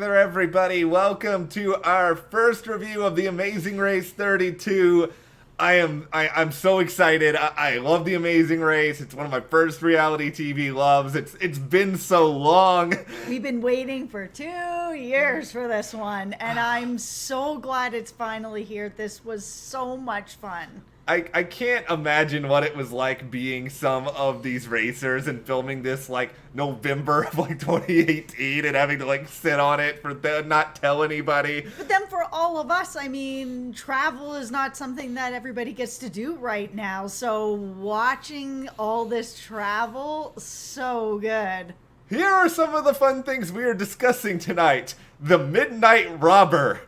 there, everybody. Welcome to our first review of The Amazing Race 32. I'm so excited. I love The Amazing Race. It's one of my first reality TV loves. It's been so long. We've been waiting for 2 years for this one, and I'm so glad it's finally here. This was so much fun. I can't imagine what it was like being some of these racers and filming this like November of like 2018 and having to like sit on it for not tell anybody. But then for all of us, I mean, travel is not something that everybody gets to do right now. So watching all this travel, so good. Here are some of the fun things we are discussing tonight. The Midnight Robber.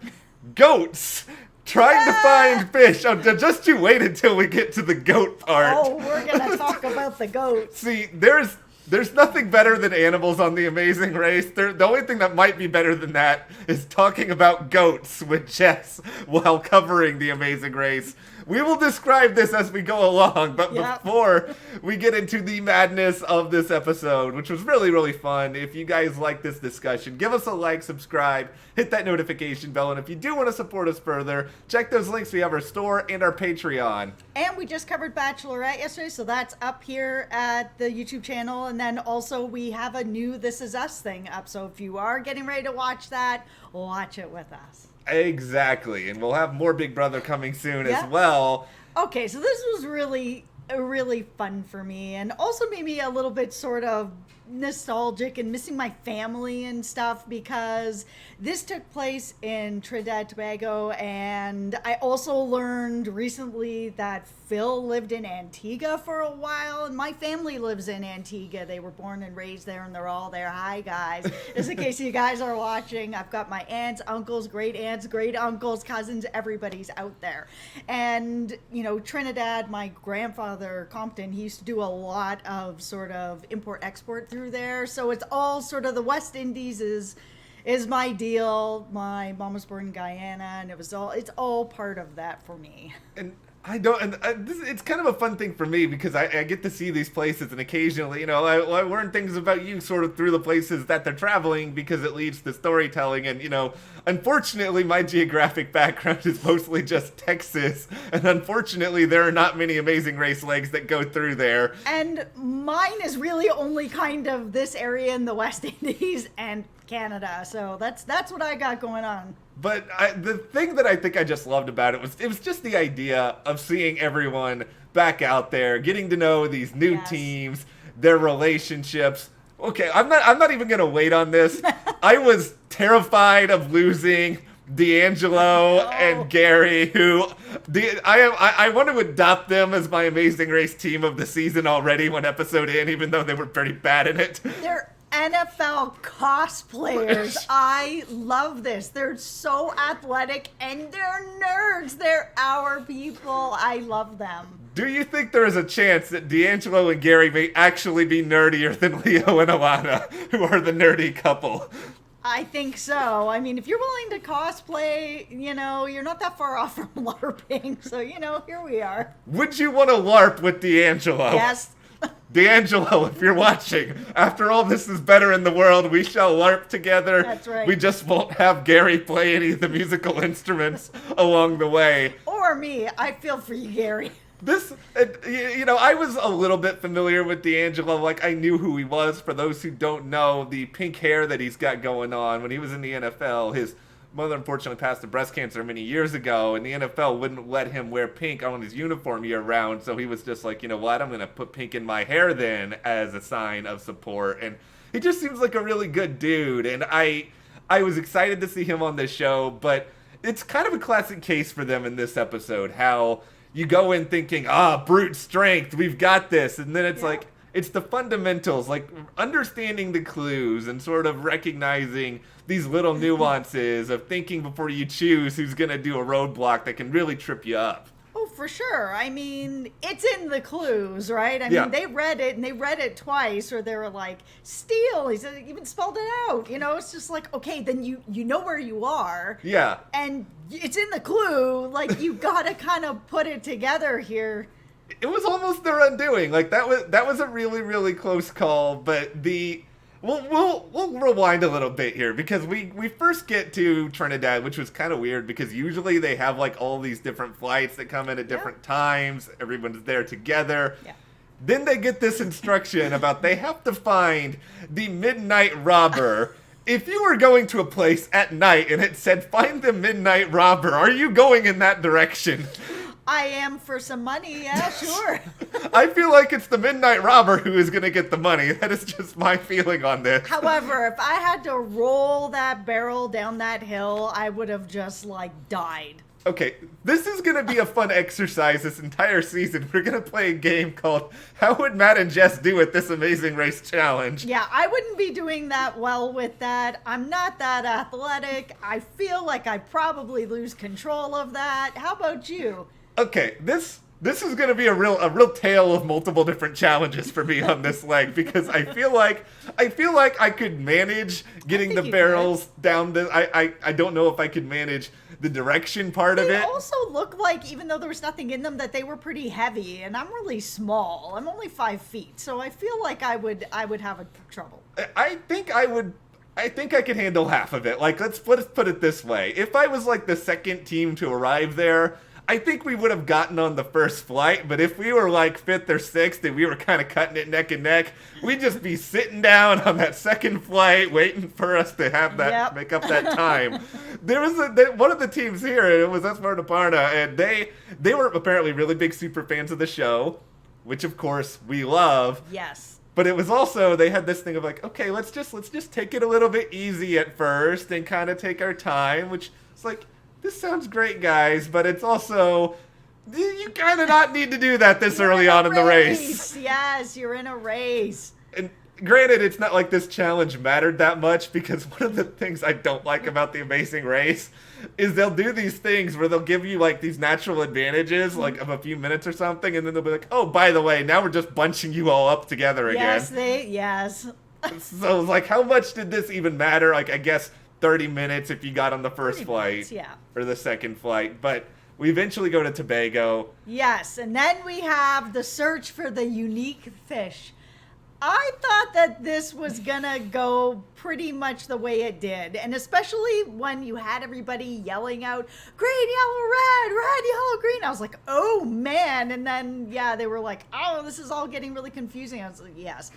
Goats. Trying to find fish. Just you wait until we get to the goat part. Oh, we're going to talk about the goats. See, there's nothing better than animals on The Amazing Race. The only thing that might be better than that is talking about goats with Jess while covering The Amazing Race. We will describe this as we go along, but before we get into the madness of this episode, which was really, really fun, if you guys like this discussion, give us a like, subscribe, hit that notification bell, and if you do want to support us further, check those links. We have our store and our Patreon. And we just covered Bachelorette yesterday, so that's up here at the YouTube channel, and then also we have a new This Is Us thing up, so if you are getting ready to watch that, watch it with us. Exactly, and we'll have more Big Brother coming soon as well. Okay, so this was really fun for me, and also made me a little bit sort of nostalgic and missing my family and stuff, because this took place in Trinidad and Tobago, and I also learned recently that Phil lived in Antigua for a while, and my family lives in Antigua. They were born and raised there, and they're all there. Hi, guys. Just in case you guys are watching, I've got my aunts, uncles, great uncles, cousins, everybody's out there. And, you know, Trinidad, my grandfather, Compton, he used to do a lot of sort of import-export through there. So it's all sort of the West Indies is my deal. My mom was born in Guyana, and it's all part of that for me. And it's kind of a fun thing for me because I get to see these places, and occasionally, you know, I learn things about you sort of through the places that they're traveling because it leads to storytelling. And, you know, unfortunately, my geographic background is mostly just Texas, and unfortunately, there are not many Amazing Race legs that go through there. And mine is really only kind of this area in the West Indies and Canada, so that's what I got going on. But the thing that I think I just loved about it was just the idea of seeing everyone back out there, getting to know these new teams, their relationships. Okay, I'm not even gonna wait on this. I was terrified of losing D'Angelo and Gary, who I want to adopt them as my Amazing Race team of the season already, one episode in, even though they were pretty bad in it. They're NFL cosplayers. I love this. They're so athletic and they're nerds. They're our people. I love them. Do you think there is a chance that D'Angelo and Gary may actually be nerdier than Leo and Alana, who are the nerdy couple? I think so. I mean, if you're willing to cosplay, you know, you're not that far off from LARPing. So, you know, here we are. Would you want to LARP with D'Angelo? Yes. D'Angelo, if you're watching, after all this is better in the world, we shall LARP together. That's right. We just won't have Gary play any of the musical instruments along the way. Or me. I feel for you, Gary. You know, I was a little bit familiar with D'Angelo. Like, I knew who he was. For those who don't know, the pink hair that he's got going on, when he was in the NFL, his mother unfortunately passed of breast cancer many years ago, and the NFL wouldn't let him wear pink on his uniform year-round, so he was just like, you know what, I'm going to put pink in my hair then as a sign of support. And he just seems like a really good dude, and I was excited to see him on this show, but it's kind of a classic case for them in this episode, how you go in thinking, brute strength, we've got this, and then it's like, it's the fundamentals, like understanding the clues and sort of recognizing these little nuances of thinking before you choose who's going to do a roadblock that can really trip you up. Oh, for sure. I mean, it's in the clues, right? I mean, they read it, and they read it twice, or they were like, steal. He said, even spelled it out. You know, it's just like, okay, then you know where you are. Yeah. And it's in the clue. Like, you got to kind of put it together here. It was almost their undoing. Like, that was a really, really close call, but We'll rewind a little bit here because we first get to Trinidad, which was kind of weird because usually they have like all these different flights that come in at different times. Everyone's there together. Yeah. Then they get this instruction about they have to find the midnight robber. If you were going to a place at night and it said find the midnight robber, are you going in that direction? I am for some money, yeah, sure. I feel like it's the midnight robber who is going to get the money. That is just my feeling on this. However, if I had to roll that barrel down that hill, I would have just, like, died. Okay, this is going to be a fun exercise this entire season. We're going to play a game called How Would Matt and Jess Do It This Amazing Race Challenge? Yeah, I wouldn't be doing that well with that. I'm not that athletic. I feel like I probably lose control of that. How about you? Okay, this is going to be a real tale of multiple different challenges for me on this leg because I feel like I could manage getting the barrels down the I don't know if I could manage the direction part of it. They also look like, even though there was nothing in them, that they were pretty heavy, and I'm really small. I'm only 5 feet, so I feel like I would have a trouble. I think I could handle half of it. Like let's put it this way. If I was like the second team to arrive there, I think we would have gotten on the first flight, but if we were like 5th or 6th and we were kind of cutting it neck and neck, we'd just be sitting down on that second flight waiting for us to have that make up that time. There was one of the teams here, and it was Parna, and they were apparently really big super fans of the show, which of course we love. Yes. But it was also, they had this thing of like, okay, let's just take it a little bit easy at first and kind of take our time, which is like, this sounds great, guys, but it's also, you kind of not need to do that this early on in the race. Yes, you're in a race. And granted, it's not like this challenge mattered that much because one of the things I don't like about the Amazing Race is they'll do these things where they'll give you like these natural advantages, like of a few minutes or something, and then they'll be like, oh, by the way, now we're just bunching you all up together again. Yes. So it's like, how much did this even matter? Like, I guess 30 minutes if you got on the first flight or the second flight, but we eventually go to Tobago. Yes, and then we have the search for the unique fish. I thought that this was gonna go pretty much the way it did, and especially when you had everybody yelling out green, yellow, red, yellow, green. I was like, oh man. And then they were like, oh, this is all getting really confusing. I was like, yes.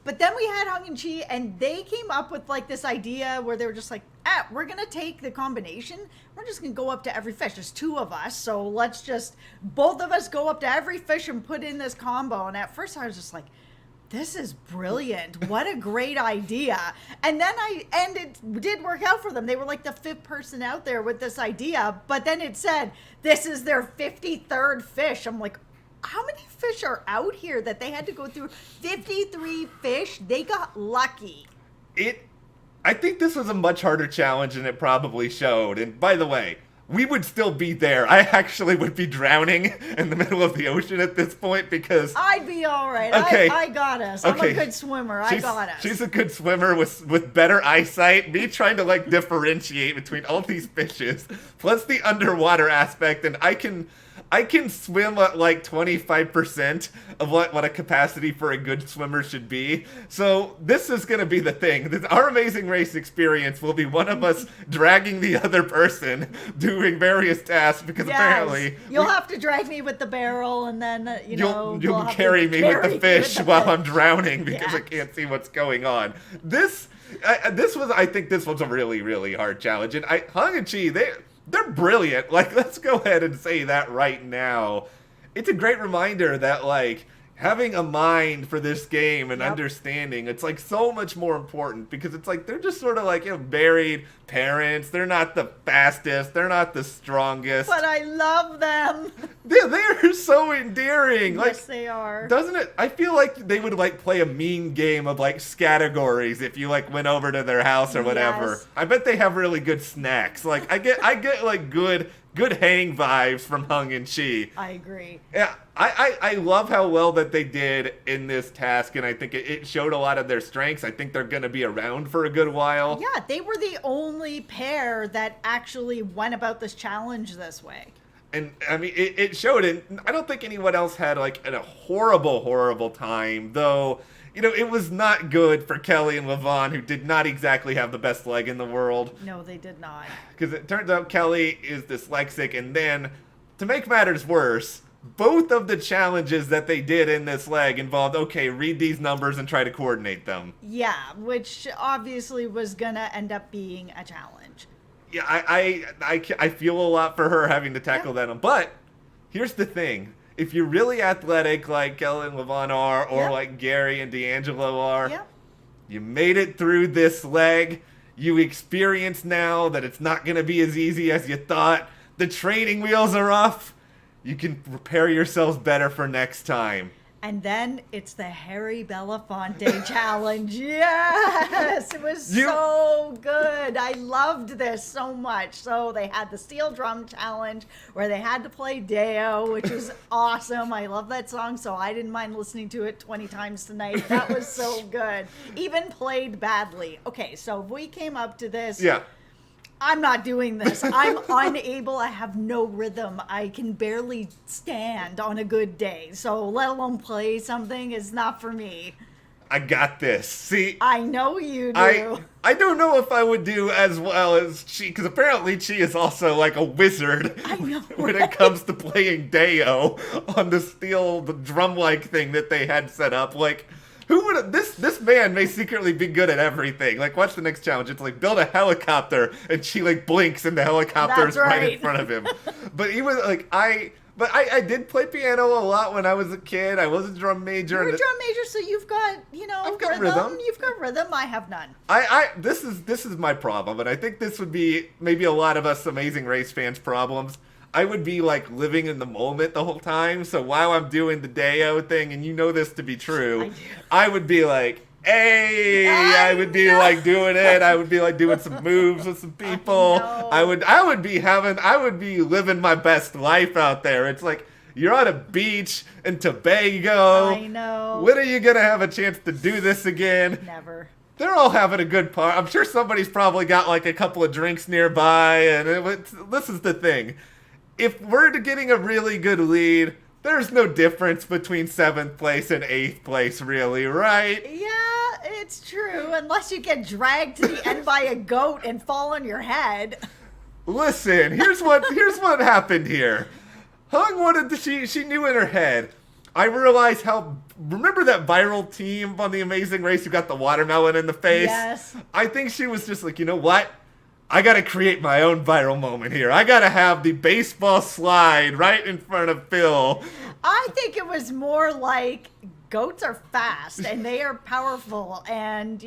But then we had Hung and Chi, and they came up with like this idea where they were just like, we're going to take the combination. We're just going to go up to every fish. There's 2 of us, so let's just, both of us go up to every fish and put in this combo. And at first I was just like, this is brilliant. What a great idea. And then it did work out for them. They were like the 5th person out there with this idea. But then it said, this is their 53rd fish. I'm like, how many fish are out here that they had to go through? 53 fish. They got lucky. I think this was a much harder challenge than it probably showed. And by the way, we would still be there. I actually would be drowning in the middle of the ocean at this point because I'd be all right. Okay. I got us. I'm a good swimmer. I got us. She's a good swimmer with better eyesight. Me trying to like differentiate between all these fishes, plus the underwater aspect, and I can swim at like 25% of what a capacity for a good swimmer should be. So this is going to be the thing. Our Amazing Race experience will be one of us dragging the other person doing various tasks because apparently you'll have to drag me with the barrel, and then you'll carry me with the fish while I'm drowning because I can't see what's going on. I think this was a really, really hard challenge, and Hung and Chi, they're brilliant. Like, let's go ahead and say that right now. It's a great reminder that, like, having a mind for this game and understanding, it's, like, so much more important because it's, like, they're just sort of, like, married parents. They're not the fastest. They're not the strongest. But I love them. They're so endearing. Yes, they are. Doesn't it? I feel like they would, like, play a mean game of, like, categories if you, like, went over to their house or whatever. Yes. I bet they have really good snacks. Like, I get like, good hang vibes from Hung and Chi. I agree. Yeah, I love how well that they did in this task, and I think it showed a lot of their strengths. I think they're going to be around for a good while. Yeah, they were the only pair that actually went about this challenge this way. And, I mean, it showed it. I don't think anyone else had, like, a horrible, horrible time, though. it was not good for Kelly and Levon, who did not exactly have the best leg in the world. No, they did not. Because it turns out Kelly is dyslexic, and then, to make matters worse, both of the challenges that they did in this leg involved, okay, read these numbers and try to coordinate them. Yeah, which obviously was gonna end up being a challenge. Yeah, I feel a lot for her having to tackle that. But here's the thing. If you're really athletic like Kelly and Levon are, or like Gary and D'Angelo are, you made it through this leg. You experience now that it's not going to be as easy as you thought. The training wheels are off. You can prepare yourselves better for next time. And then it's the Harry Belafonte challenge. Yes, it was so good. I loved this so much. So they had the steel drum challenge where they had to play Deo, which was awesome. I love that song, so I didn't mind listening to it 20 times tonight. That was so good. Even played badly. Okay, so we came up to this. Yeah. I'm not doing this. I'm unable. I have no rhythm. I can barely stand on a good day. So let alone play something is not for me. I got this. See? I know you do. I don't know if I would do as well as she, because apparently she is also like a wizard when it comes to playing Deo on the drum-like thing that they had set up. Like, who would this man may secretly be good at everything. Like, watch the next challenge. It's like build a helicopter, and she like blinks, and the helicopter is right in front of him. But he was like, I did play piano a lot when I was a kid. I was a drum major. You're a drum major, so you've got I've got rhythm. You've got rhythm. I have none. This is my problem, and I think this would be maybe a lot of us Amazing Race fans' problems. I would be like living in the moment the whole time. So while I'm doing the Deo thing, and you know this to be true, I would be like, hey, I would be like doing it. I would be like doing some moves with some people. I would be living my best life out there. It's like you're on a beach in Tobago. I know. When are you gonna have a chance to do this again? Never. They're all having a good part. I'm sure somebody's probably got like a couple of drinks nearby, and this is the thing. If we're getting a really good lead, there's no difference between 7th place and 8th place, really, right? Yeah, it's true. Unless you get dragged to the end by a goat and fall on your head. Listen, here's what happened here. Hung wanted she knew in her head. I realized remember that viral team on The Amazing Race who got the watermelon in the face? Yes. I think she was just like, you know what? I gotta create my own viral moment here. I gotta have the baseball slide right in front of Phil. I think it was more like goats are fast and they are powerful. And,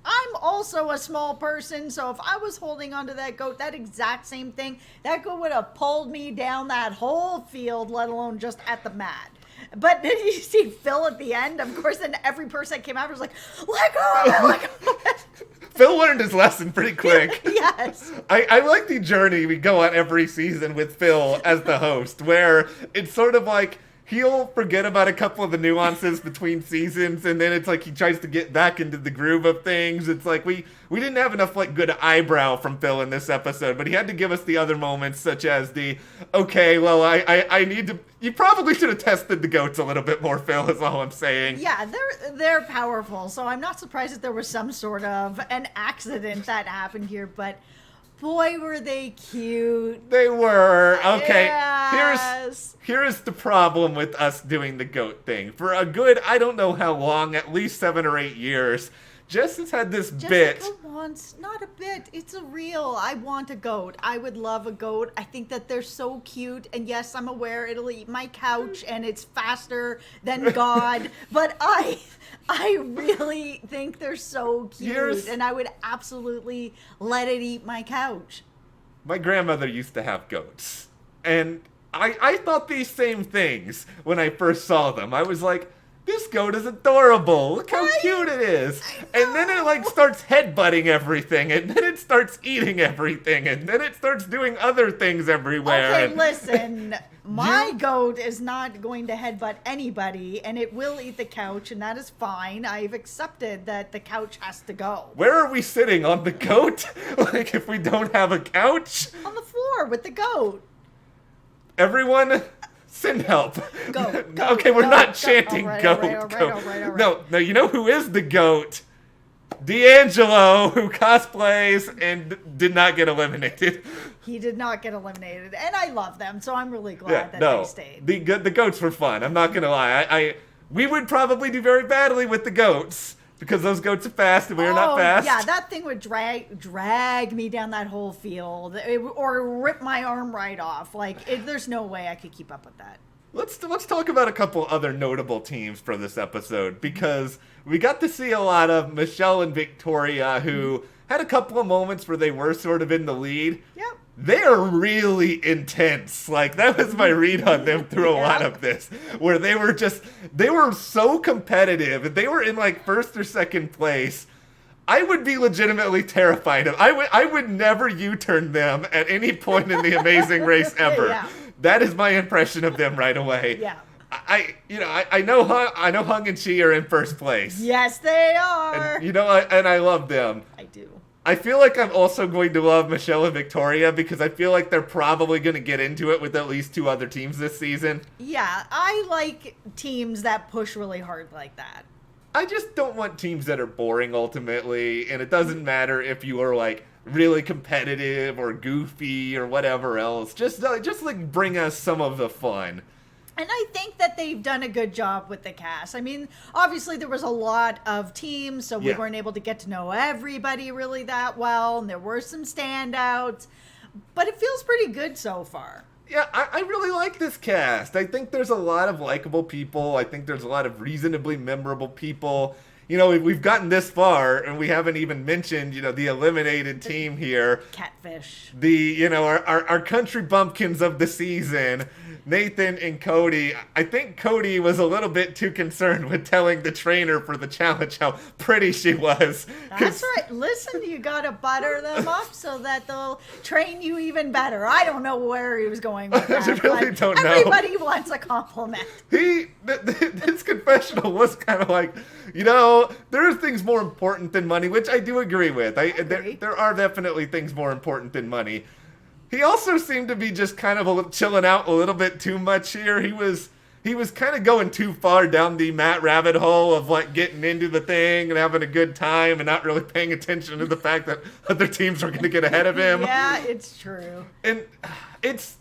I'm also a small person. So if I was holding onto that goat, that exact same thing, that goat would have pulled me down that whole field, let alone just at the mat. But then you see Phil at the end, of course, then every person that came out was like, let go of it, let go of it. Phil learned his lesson pretty quick. Yes. I like the journey we go on every season with Phil as the host, where it's sort of like he'll forget about a couple of the nuances between seasons, and then it's like he tries to get back into the groove of things. It's like we didn't have enough like good eyebrow from Phil in this episode, but he had to give us the other moments, such as the, okay, well, I need to, you probably should have tested the goats a little bit more, Phil, is all I'm saying. Yeah, they're powerful, so I'm not surprised that there was some sort of an accident that happened here, but boy, were they cute. They were. Okay, yes. Here's the problem with us doing the goat thing. For a good, I don't know how long, at least 7 or 8 years, Jess has had this bit. Jessica wants, not a bit, it's a real, I want a goat. I would love a goat. I think that they're so cute. And yes, I'm aware it'll eat my couch and it's faster than God. But I really think they're so cute. And I would absolutely let it eat my couch. My grandmother used to have goats. And I thought these same things when I first saw them. I was like, this goat is adorable. Look how cute it is. And then it like starts headbutting everything, and then it starts eating everything, and then it starts doing other things everywhere. Okay, listen. My goat is not going to headbutt anybody, and it will eat the couch, and that is fine. I've accepted that the couch has to go. Where are we sitting? On the goat? Like, if we don't have a couch? On the floor with the goat. Everyone, Send help. Go, Okay, we're go, not go. chanting All right, goat. all right. No, you know who is the goat? D'Angelo, who cosplays and did not get eliminated. He did not get eliminated, and I love them, so I'm really glad that they stayed. The goats were fun. I'm not gonna lie. We would probably do very badly with the goats because those goats are fast and we are not fast. Yeah, that thing would drag me down that whole field, or rip my arm right off. There's no way I could keep up with that. Let's talk about a couple other notable teams for this episode, because we got to see a lot of Michelle and Victoria, who had a couple of moments where they were sort of in the lead. Yep. They are really intense. Like, that was my read on them through a lot of this, where they were so competitive, and they were in like first or second place. I would be legitimately terrified of. I would never U-turn them at any point in the Amazing Race ever. Yeah. That is my impression of them right away. Yeah. I know Hung and Chi are in first place. Yes, they are. And, I love them. I do. I feel like I'm also going to love Michelle and Victoria, because I feel like they're probably going to get into it with at least 2 other teams this season. Yeah, I like teams that push really hard like that. I just don't want teams that are boring ultimately, and it doesn't matter if you are like really competitive or goofy or whatever else. Just bring us some of the fun. And I think that they've done a good job with the cast. I mean, obviously there was a lot of teams, so we weren't able to get to know everybody really that well, and there were some standouts, but it feels pretty good so far. Yeah, I really like this cast. I think there's a lot of likable people. I think there's a lot of reasonably memorable people. We've gotten this far, and we haven't even mentioned, the eliminated team here. Catfish. Our country bumpkins of the season, Nathan and Cody. I think Cody was a little bit too concerned with telling the trainer for the challenge how pretty she was. That's right. Listen, you gotta butter them up so that they'll train you even better. I don't know where he was going with that. I really don't know. Everybody wants a compliment. His confessional was kind of like, there are things more important than money, which I do agree with. There are definitely things more important than money. He also seemed to be just kind of chilling out a little bit too much here. He was kind of going too far down the Matt rabbit hole of like getting into the thing and having a good time and not really paying attention to the fact that other teams are going to get ahead of him. Yeah, it's true. And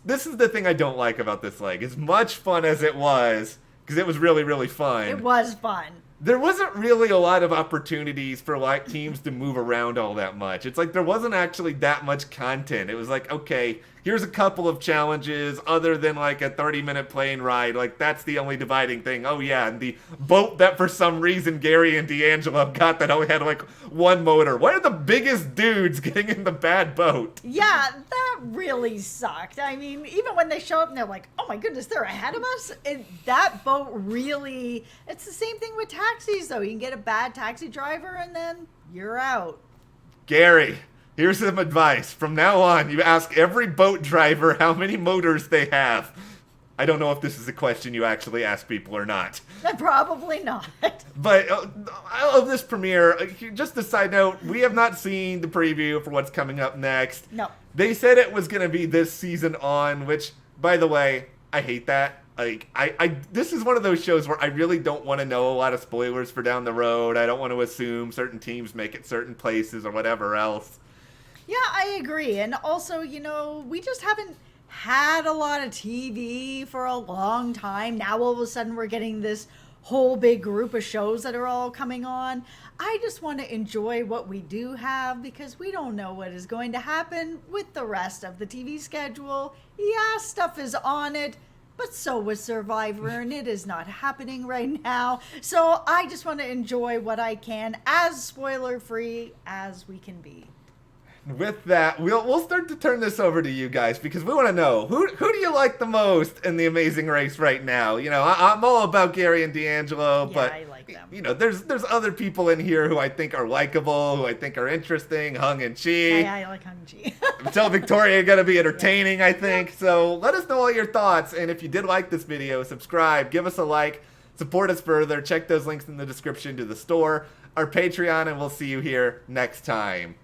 this is the thing I don't like about this leg. As much fun as it was, because it was really, really fun. It was fun. There wasn't really a lot of opportunities for like teams to move around all that much. It's like there wasn't actually that much content. It was like, okay, here's a couple of challenges other than like a 30-minute plane ride. Like, that's the only dividing thing. Oh yeah, and the boat that for some reason Gary and D'Angelo got that only had like one motor. Why are the biggest dudes getting in the bad boat? Yeah, that really sucked. I mean, even when they show up and they're like, oh my goodness, they're ahead of us. That boat really, it's the same thing with taxis though. You can get a bad taxi driver and then you're out. Gary, here's some advice. From now on, you ask every boat driver how many motors they have. I don't know if this is a question you actually ask people or not. Probably not. But I love this premiere. Just a side note, we have not seen the preview for what's coming up next. No. They said it was going to be this season on, which, by the way, I hate that. Like, this is one of those shows where I really don't want to know a lot of spoilers for down the road. I don't want to assume certain teams make it certain places or whatever else. Yeah, I agree. And also, we just haven't had a lot of TV for a long time. Now all of a sudden we're getting this whole big group of shows that are all coming on. I just want to enjoy what we do have because we don't know what is going to happen with the rest of the TV schedule. Yeah, stuff is on it, but so was Survivor, and it is not happening right now. So I just want to enjoy what I can, as spoiler-free as we can be. With that, we'll start to turn this over to you guys because we want to know who do you like the most in the Amazing Race right now? I'm all about Gary and D'Angelo, but I like them. There's other people in here who I think are likable, who I think are interesting. Hung and Chi. I like Hung and Chi. Tell Victoria gonna be entertaining, I think. So let us know all your thoughts, and if you did like this video, subscribe, give us a like, support us further. Check those links in the description to the store, our Patreon, and we'll see you here next time.